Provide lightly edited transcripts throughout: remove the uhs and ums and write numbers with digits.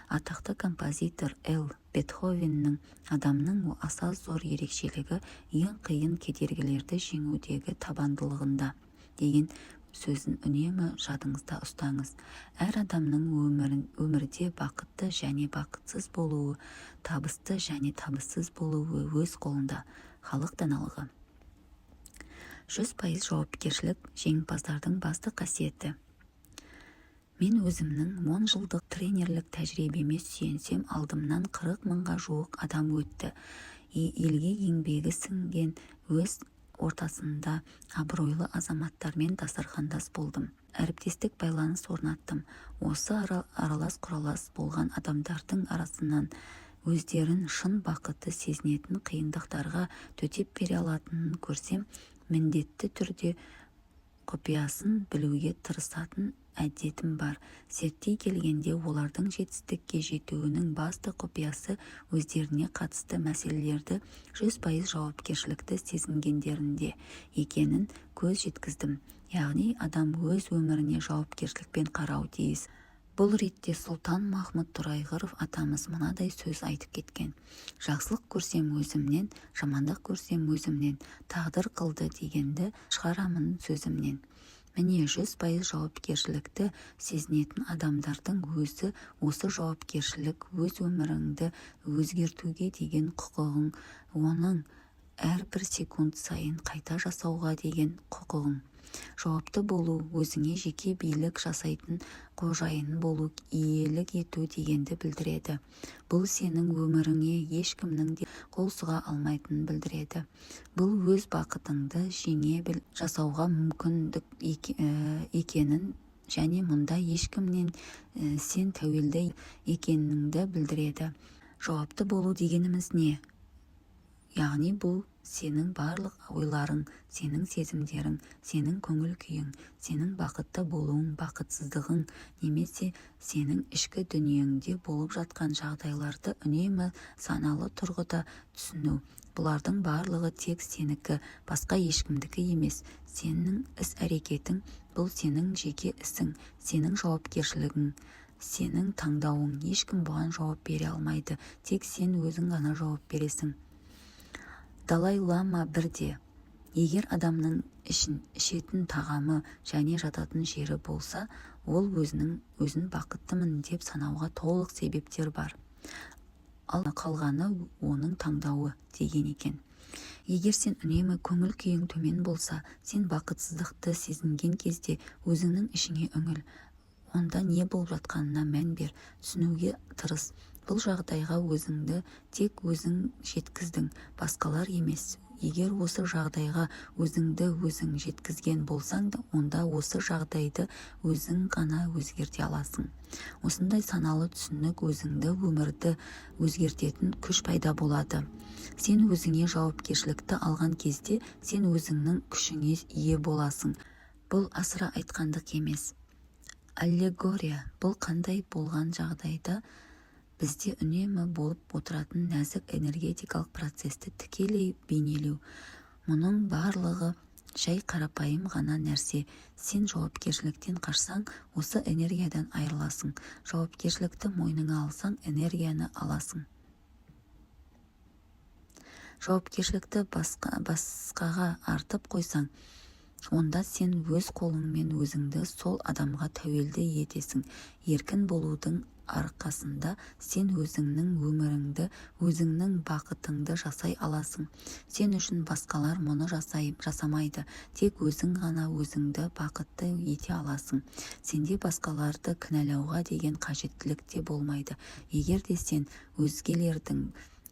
Атақты композитор Бетховеннің адамның аса зор ерекшелігі ең қиын кедергілерді жеңудегі табандылығында деген сөзін үнемі жадыңызда ұстаңыз. Әр адамның өмірде бақытты және бақытсыз болуы, табысты және табыссыз болуы өз қолында. Халық даналығы. 100% жауапкершілік жеңімпаздардың басты қасиеті. Мен өзімнің 10 жылдық тренерлік тәжірибеме сүйенсем, алдымнан 40 мыңға жуық адам өтті. Елге еңбегі сіңген өз ортасында абыройлы азаматтармен дастархандас болдым. Әріптестік байланыс орнаттым. Осы аралас-құралас болған адамдардың арасынан өздерін шын бақытты сезінетін, қиындықтарға төтеп бере алатынын көрсем, міндетті түрде құпиясын білуге тырысатын әдетім бар. Зерттей келгенде олардың жетістікке жетуінің басты құпиясы өздеріне қатысты мәселелерді 100% жауапкершілікті сезінгендерінде екенін көз жеткіздім. Яғни адам өз өміріне жауапкершілікпен қарау тиіс. Бұл ретте Сұлтан Махмұд Торайғыров атамыз мынадай сөз айтып кеткен: жақсылық көрсем өзімнен, жамандық көрсем өзімнен, тағдыр қылды дегенді шығарамын сөзімнен. Міне 100% жауапкершілікті сезінетін адамдардың өзі осы жауапкершілік өз өміріңді өзгертуге деген құқығың, оның әрбір секунд сайын қайта жасауға деген құқығың. Жауапты болу, өзіңе жеке билік жасайтын қожайын болу, иелік ету дегенді білдіреді. Бұл сенің өміріңе ешкімнің де қол сұға алмайтынын білдіреді. Бұл өз бақытыңды жеңе жасауға мүмкіндік екенін және мұнда ешкімнен сен тәуелді екеніңді білдіреді. Жауапты болу дегеніміз не? Яғни бұл сенің барлық ойларың, сенің сезімдерің, сенің көңіл күйің, сенің бақытты болуың, бақытсыздығың, немесе сенің ішкі дүниеңде болып жатқан жағдайларды үнемі саналы тұрғыда түсіну. Бұлардың барлығы тек сенікі, басқа ешкімдікі емес. Сенің іс-әрекетің бұл сенің жеке ісің, сенің жауапкершілігің, сенің таңдауың. Ешкім бұған жауап бере алмайды, тек сен өзің ғана жауап бересің. Далай Лама бірде: егер адамның ішетін тағамы және жататын жері болса, ол өзін бақыттымын деп санауға толық себептер бар. Ал қалғаны оның таңдауы деген екен. Егер сен үнемі көңіл күйің төмен болса, сен бақытсыздықты сезінген кезде өзіңнің ішіңе үңіл. Онда не болып жатқанына мән бер, түсінуге тырыс. Бұл жағдайға өзіңді тек өзің жеткіздің, басқалар емес. Егер осы жағдайға өзіңді өзің жеткізген болсаң, онда осы жағдайды өзің ғана өзгерте аласың. Осындай саналы түсінік өзіңді, өмірді өзгертетін күш пайда болады. Сен өзіңе жауапкершілікті алған кезде, сен өзіңнің күшіңе ие боласың. Бұл асыра айтқандық емес. Аллегория. Бұл қандай болған жағдайда бізде үнемі болып отыратын нәзік энергетикалық процесті тікелей бейнелеу. Мұның барлығы жай қарапайым ғана нәрсе. Сен жауапкершіліктен қашсаң, осы энергиядан айырыласың. Жауапкершілікті мойныңа алсаң, энергияны аласың. Жауапкершілікті басқаға артып қойсаң, онда сен өз қолыңмен өзіңді сол адамға тәуелді етесің. Еркін болудың арқасында сен өзіңнің өміріңді, өзіңнің бақытыңды жасай аласың. Сен үшін басқалар мұны жасамайды. Тек өзің ғана өзіңді бақытты ете аласың. Сенде басқаларды кінәлауға деген қажеттілік те болмайды. Егер де сен өзгелердің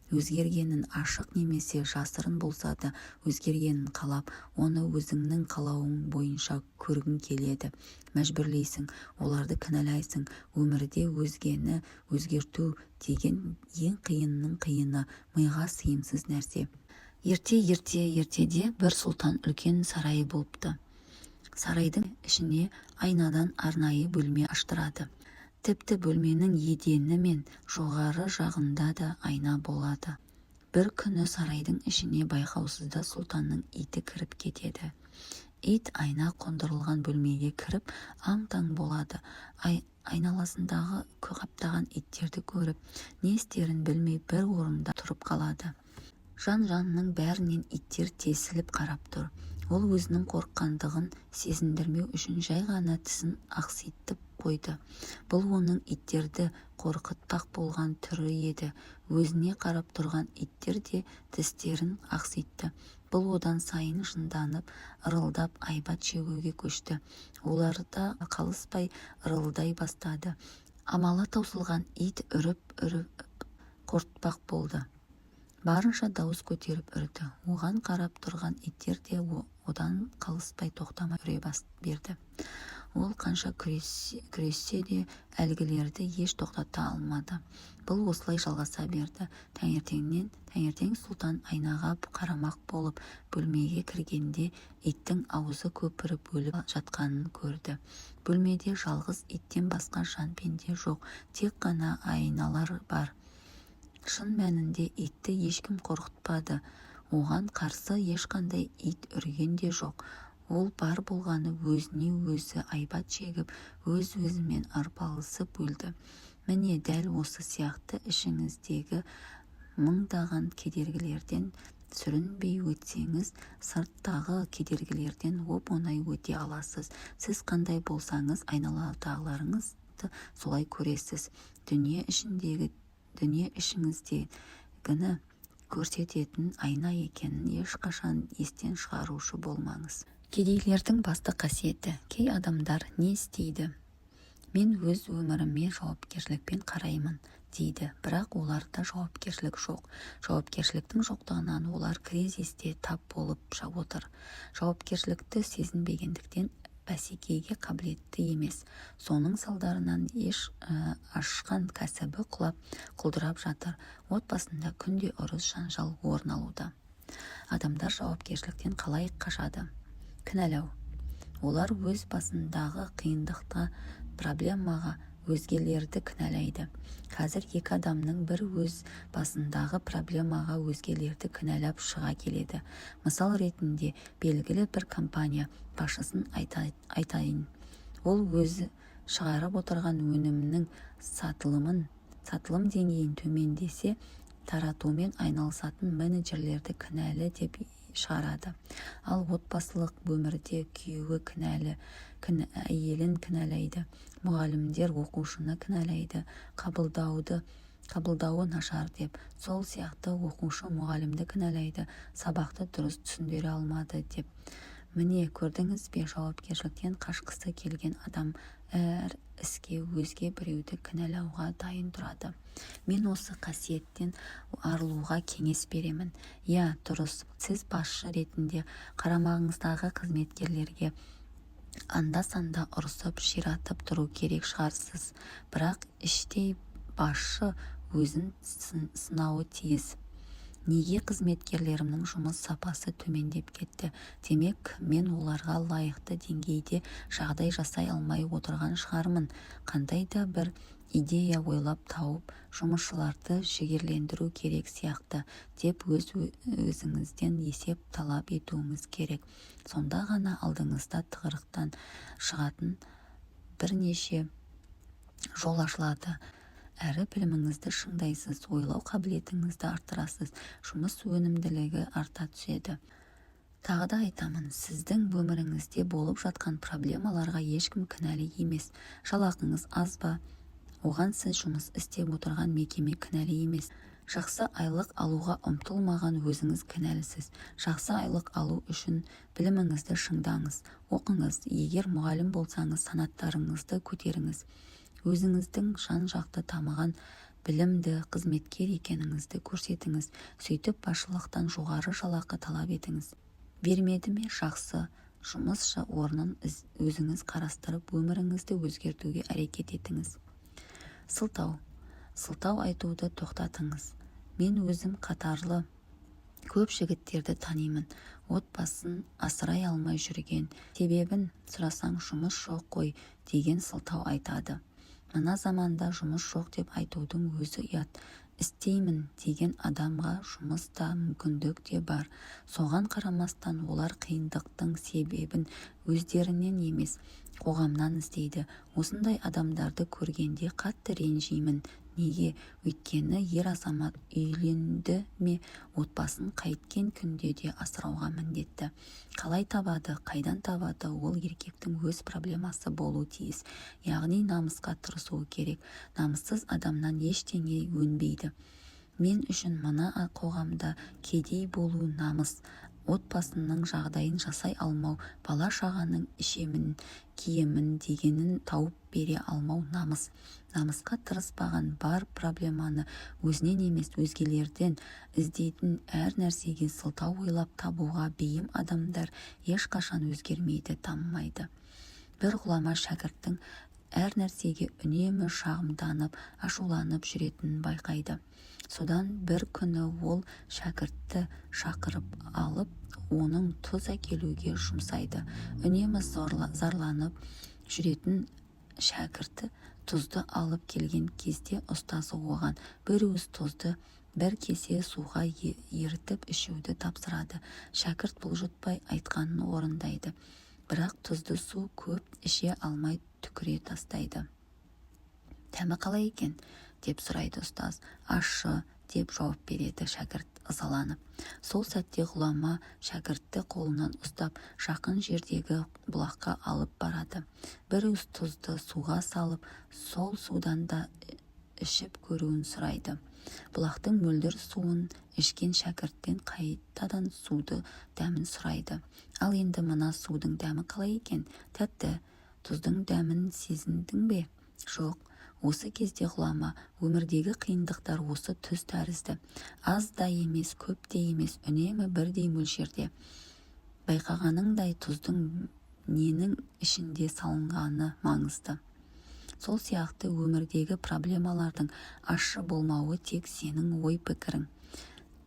өзгергенін ашық немесе жасырын болса да өзгергенін қалап, оны өзіңнің қалауың бойынша көргің келеді. Мәжбүрлейсің, оларды кінәлайсың. Өмірде өзгені өзгерту деген ең қиынның қиыны, миға сыйымсыз нәрсе. Ертеде бір сұлтан үлкен сарайы болыпты. Сарайдың ішіне айнадан арнайы бөлме аштырады. Тіпті бөлменің едені мен жоғары жағында да айна болады. Бір күні сарайдың ішіне байқаусызда сұлтанның иті кіріп кетеді. Ит айна қондырылған бөлмеге кіріп аң-таң болады. Айналасындағы қаптаған иттерді көріп, не істерін білмей бір орында тұрып қалады. Жан-жанының бәрінен иттер тесіліп қарап тұр. Ол өзінің қорыққандығын сезіндірмеу үшін жай ғана тісін ақситып қойды. Бұл оның иттерді қорқытпақ болған түрі еді. Өзіне қарап тұрған иттер де тістерін ақситты. Бұл одан сайын жынданып, ырылдап айбат шегуге көшті. Олар да қалыспай ырылдай бастады. Амалы таусылған ит үріп қорқытпақ болды. Барынша дауыс көтеріп үрді. Оған қарап тұрған иттер де одан қалыспай тоқтамай үре берді. Ол қанша күрессе де әлгілерді еш тоқтата алмады. Бұл осылай жалғаса берді. Таңертең сұлтан айнаға қарамақ болып бөлмеге кіргенде иттің аузы көпіріп өліп жатқанын көрді. Бөлмеде жалғыз иттен басқа жан пенде жоқ, тек қана айналар бар. Шын мәнінде итті ешкім қорқытпады. Оған қарсы ешқандай ит үрген де жоқ. Ол бар болғаны өзіне өзі айбат шегіп, өз-өзімен арпалысып өлді. Міне дәл осы сияқты ішіңіздегі мыңдаған кедергілерден сүрінбей өтсеңіз, сырттағы кедергілерден оп-оңай өте аласыз. Сіз қандай болсаңыз, айналадағыларыңызды солай көресіз. Дүние ішіңіздегіні көрсететін айна екенін ешқашан естен шығарушы болмаңыз. Кедейлердің басты қасиеті. Кей адамдар не істейді? Мен өз өміріме жауапкершілікпен қараймын, дейді. Бірақ оларда жауапкершілік жоқ. Жауапкершіліктің жоқтығынан олар кризисте тап болып отыр. Жауапкершілікті сезінбегендіктен бәсекеге қабілетті емес. Соның салдарынан ашқан кәсібі құлдырап жатыр. Отбасында күнде ұрыс жанжал орын алуда. Адамдар жауапкершіліктен қалай қашады? Кінәлау. Олар өз басындағы қиындықта, проблемаға өзгелерді кінәлайды. Қазір екі адамның бір өз басындағы проблемаға өзгелерді кінәлап шыға келеді. Мысал ретінде белгілі бір компания басшысын айтайын. Ол өзі шығарып отырған өнімнің сатылым деңгейін төмендесе, таратумен айналысатын менеджерлерді кінәлі деп шығарады. Ал отбасылық өмірде күйеуі әйелін кінәлайды, мұғалімдер оқушыны кінәлайды, қабылдауы нашар деп. Сол сияқты оқушы мұғалімді кінәлайды, сабақты дұрыс түсіндіре алмады деп. Міне көрдіңіз бе, жауапкершіліктен қашқысы келген адам әр іске өзге біреуді кінәлауға дайын тұрады. Мен осы қасиеттен арылуға кеңес беремін. Дұрыс, сіз басшы ретінде қарамағыңыздағы қызметкерлерге анда-санда ұрысып, ширатып тұру керек шығарсыз. Бірақ іштей басшы өзін сынауы тиіс. Неге қызметкерлерімнің жұмыс сапасы төмендеп кетті? Демек, мен оларға лайықты деңгейде жағдай жасай алмай отырған шығармын. Қандай да бір идея ойлап тауып, жұмысшыларды жігерлендіру керек сияқты деп өзіңізден есеп талап етуіңіз керек. Сонда ғана алдыңызда тығырықтан шығатын бірнеше жол ашылады. Әрі біліміңізді шыңдайсыз, ойлау қабілетіңізді арттырасыз, жұмыс өнімділігі арта түседі. Тағы да айтамын, сіздің өміріңізде болып жатқан проблемаларға ешкім кінәлі емес. Жалақыңыз аз ба? Оған сіз жұмыс істеп отырған мекеме кінәлі емес. Жақсы айлық алуға ұмтылмаған өзіңіз кінәлісіз. Жақсы айлық алу үшін біліміңізді шыңдаңыз, оқыңыз. Егер мұғалім болсаңыз, санаттарыңызды көтеріңіз. Өзіңіздің жан-жақты тамаған білімді қызметкер екеніңізді көрсетіңіз. Сөйтіп басшылықтан жоғары жалақы талап етіңіз. Бермеді ме? Жақсы жұмыс орнын өзіңіз қарастырып, өміріңізді өзгертуге әрекет етіңіз. Сылтау айтуды тоқтатыңыз. Мен өзім қатарлы көп жігіттерді танимын. Отбасын асырай алмай жүрген. Себебін сұрасаң жұмыс жоқ қой деген сылтау айтады. Мына заманда жұмыс жоқ деп айтудың өзі ұят. Істеймін деген адамға жұмыс та мүмкіндік те бар. Соған қарамастан олар қиындықтың себебін өздерінен емес, қоғамнан іздейді. Осындай адамдарды көргенде қатты ренжимін. Неге? Өйткені ер азамат үйленді ме, отбасын қайткен күнде де асырауға міндетті. Қалай табады, қайдан табады, ол еркектің өз проблемасы болу тиіс. Яғни намысқа тырысуы керек. Намыссыз адамнан ештеңе өнбейді. Мен үшін мына қоғамда кедей болу намыс. Отбасының жағдайын жасай алмау, бала-шағаның ішемін, киемін дегенін тауып бере алмау намыс. Намысқа тырыспаған бар проблеманы өзінен емес өзгелерден іздейтін, әр нәрсеге сылтау ойлап табуға бейім адамдар ешқашан өзгермейді, дамымайды. Бір ғұлама шәкірттің әр нәрсеге үнемі шағымданып, ашуланып жүретінін байқайды. Содан бір күні ол шәкіртті шақырып алып, оның тұз әкелуге жұмсайды. Үнемі зарланып жүретін шәкірті тұзды алып келген кезде ұстазы оған бір уыс тұзды бір кесе суға ерітіп ішуді тапсырады. Шәкірт бұлжытпай айтқанын орындайды. Бірақ тұзды су көп іше алмай түкіре тастайды. Тәмі қалай екен? Деп сұрайды ұстаз. Ащы деп жауап береді шәкірт ызаланып. Сол сәтте ғұлама шәкіртті қолынан ұстап жақын жердегі бұлаққа алып барады. Бір уыс тұзды суға салып, сол судан да ішіп көруін сұрайды. Бұлақтың мөлдір суын ішкен шәкірттен қайтадан суды дәмін сұрайды. Ал енді мына судың дәмі қалай екен? Тәтті. Тұздың дәмін сезіндің бе? Жоқ. Осы кезде ғұлама, өмірдегі қиындықтар осы тұз тәрізді. Аз да емес, көп те емес, үнемі бірдей мөлшерде. Байқағаныңдай тұздың ненің ішінде салынғаны маңызды. Сол сияқты өмірдегі проблемалардың ащы болмауы тек сенің ой-пікірің,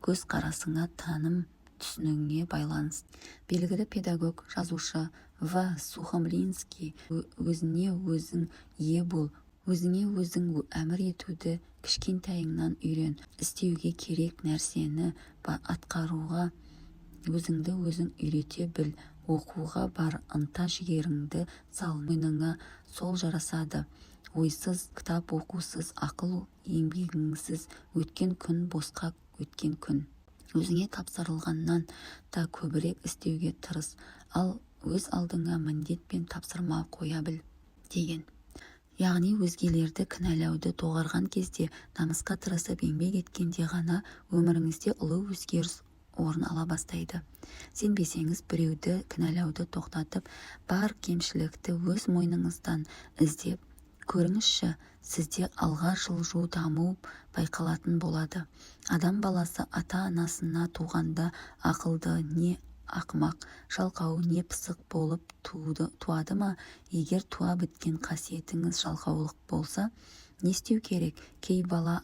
көзқарасыңа, таным түсінігіңе байланысты. Белгілі педагог, жазушы В. Сухомлинский өзіне өзің ие бол, өзіңе өзің әмір етуді кішкентайыңнан үйрен, істеуге керек нәрсені атқаруға өзіңді өзің үйрете біл, оқуға бар ынта жігеріңді сал, мойныңа сол жарасады. Ойсыз, кітап оқусыз, ақыл еңбегіңсіз өткен күн босқа өткен күн. Өзіңе тапсырылғаннан да көбірек істеуге тырыс, ал өз алдыңа міндет пен тапсырма қоя біл, деген. Яғни өзгелерді кінәлауды доғарған кезде, намысқа тырысып еңбек еткенде ғана өміріңізде ұлы өзгеріс орын ала бастайды. Сенбесеңіз, біреуді кінәлауды тоқтатып, бар кемшілікті өз мойныңыздан іздеп көріңізші, сізде алға жылжу, даму байқалатын болады. Адам баласы ата-анасына туғанда ақылды не ақымақ, жалқау не пысық болып туады ма? Егер туа біткен қасиетіңіз жалқаулық болса, не істеу керек? Кей бала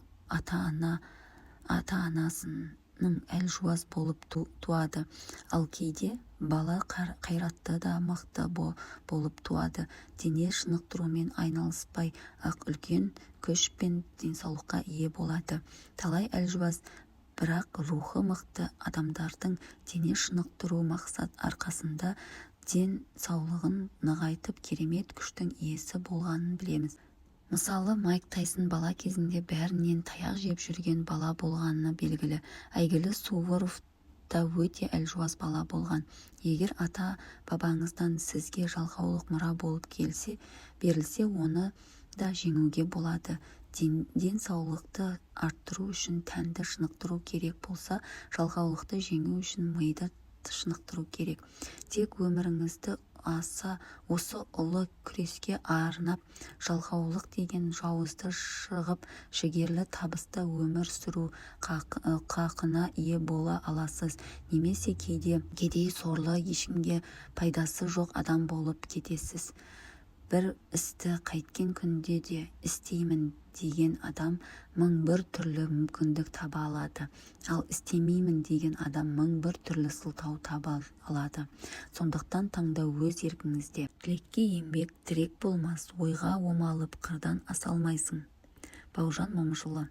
ата-анасының әлжуаз болып туады, ал кейде бала қайратты да мықты болып туады. Дене шынықтырумен айналыспай ақ үлкен күш пен денсаулыққа ие болады. Талай әлжуаз бірақ рухы мықты адамдардың дене шынықтыру мақсат арқасында денсаулығын нығайтып керемет күштің иесі болғанын білеміз. Мысалы, Майк Тайсон бала кезінде бәрінен таяқ жеп жүрген бала болғаны белгілі. Әйгілі Суворов та өте әлжуаз бала болған. Егер ата-бабаңыздан сізге жалқаулық мұра болып берілсе, оны да жеңуге болады. Денсаулықты арттыру үшін тәнді шынықтыру керек болса, жалқаулықты жеңу үшін миды шынықтыру керек. Тек өміріңізді осы ұлы күреске арнап, жалқаулық деген жауызды шығып, жігерлі табысты өмір сүру қақына ие бола аласыз. Немесе кедей сорлы, ешкімге пайдасы жоқ адам болып кетесіз. бір істі қайткен күнде де істеймін деген адам мың бір түрлі мүмкіндік таба алады. Ал істемеймін деген адам мың бір түрлі сылтау таба алады. Сондықтан таңдау өз еркіңізде. Тілекке еңбек, тірек болмас, ойға омалып қырдан аса алмайсың. Бауыржан Момышұлы.